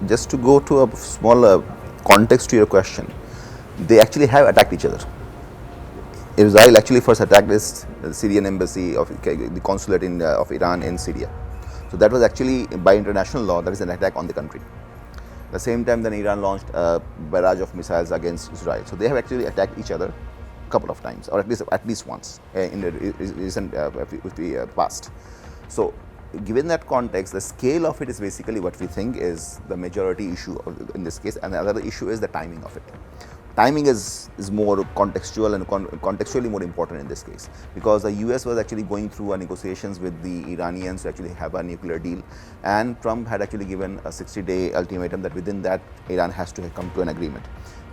just to go to a smaller context to your question, they actually have attacked each other. Israel actually first attacked the Syrian embassy of the consulate of Iran in Syria. So that was actually, by international law, that is an attack on the country. At the same time, then Iran launched a barrage of missiles against Israel. So they have actually attacked each other a couple of times, or at least once in the recent past. So given that context, the scale of it is basically what we think is the majority issue in this case, and the other issue is the timing of it. Timing is more contextual and contextually more important in this case, because the US was actually going through negotiations with the Iranians to actually have a nuclear deal, and Trump had actually given a 60-day ultimatum that within that Iran has to come to an agreement,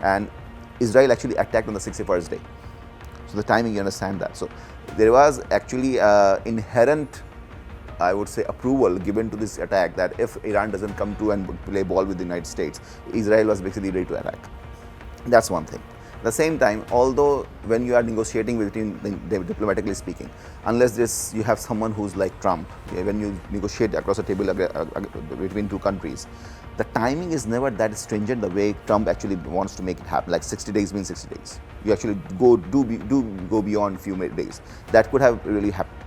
and Israel actually attacked on the 61st day. So the timing, you understand that. So there was actually inherent, I would say, approval given to this attack that if Iran doesn't come to and play ball with the United States, Israel was basically ready to attack. That's one thing. At the same time, although when you are negotiating diplomatically speaking, unless you have someone who's like Trump, when you negotiate across a table between two countries, the timing is never that stringent the way Trump actually wants to make it happen. Like 60 days means 60 days. You actually go beyond few days. That could have really happened.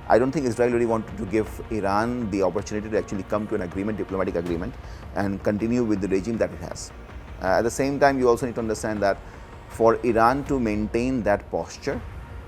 I don't think Israel really wanted to give Iran the opportunity to actually come to an agreement, diplomatic agreement, and continue with the regime that it has. At the same time, you also need to understand that for Iran to maintain that posture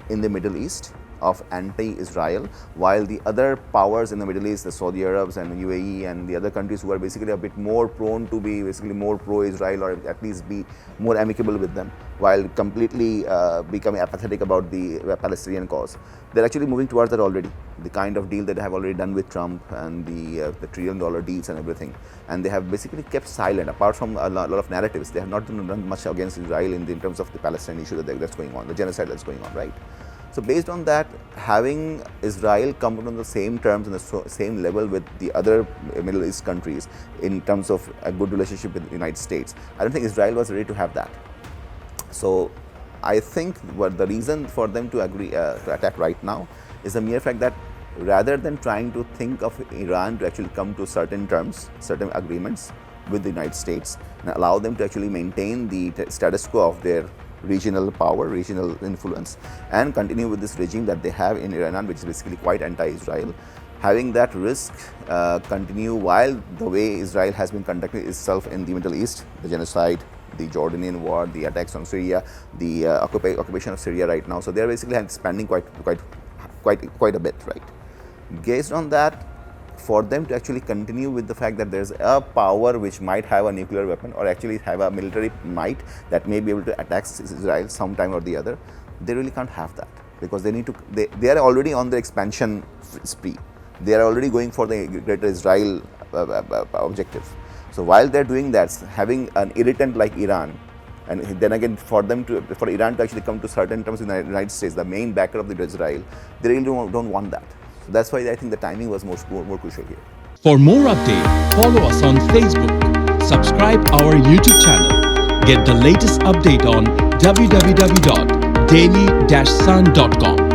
in the Middle East of anti-Israel, while the other powers in the Middle East, the Saudi Arabs and UAE and the other countries who are basically a bit more prone to be basically more pro-Israel, or at least be more amicable with them, while completely becoming apathetic about the Palestinian cause, they're actually moving towards that already. The kind of deal that they have already done with Trump and the $1 trillion deals and everything, and they have basically kept silent. Apart from a lot of narratives, they have not done much against Israel in terms of the Palestinian issue that's going on, the genocide that's going on, right? So based on that, having Israel come on the same terms and the same level with the other Middle East countries in terms of a good relationship with the United States, I don't think Israel was ready to have that. So I think what the reason for them to agree to attack right now is the mere fact that rather than trying to think of Iran to actually come to certain terms, certain agreements with the United States, and allow them to actually maintain the status quo of their regional power, regional influence, and continue with this regime that they have in Iran, which is basically quite anti-Israel, having that risk continue while the way Israel has been conducting itself in the Middle East, the genocide, the Jordanian war, the attacks on Syria, the occupation of Syria right now. So they are basically expanding quite a bit, right? Based on that, for them to actually continue with the fact that there's a power which might have a nuclear weapon or actually have a military might that may be able to attack Israel sometime or the other, they really can't have that, because they are already on the expansion spree. They are already going for the greater Israel objective. So while they're doing that, having an irritant like Iran, and then again for Iran to actually come to certain terms with the United States, the main backer of the Israel, they really don't want that. So that's why I think the timing was more crucial here. For more updates, follow us on Facebook, subscribe our YouTube channel, get the latest update on www.daily-sun.com.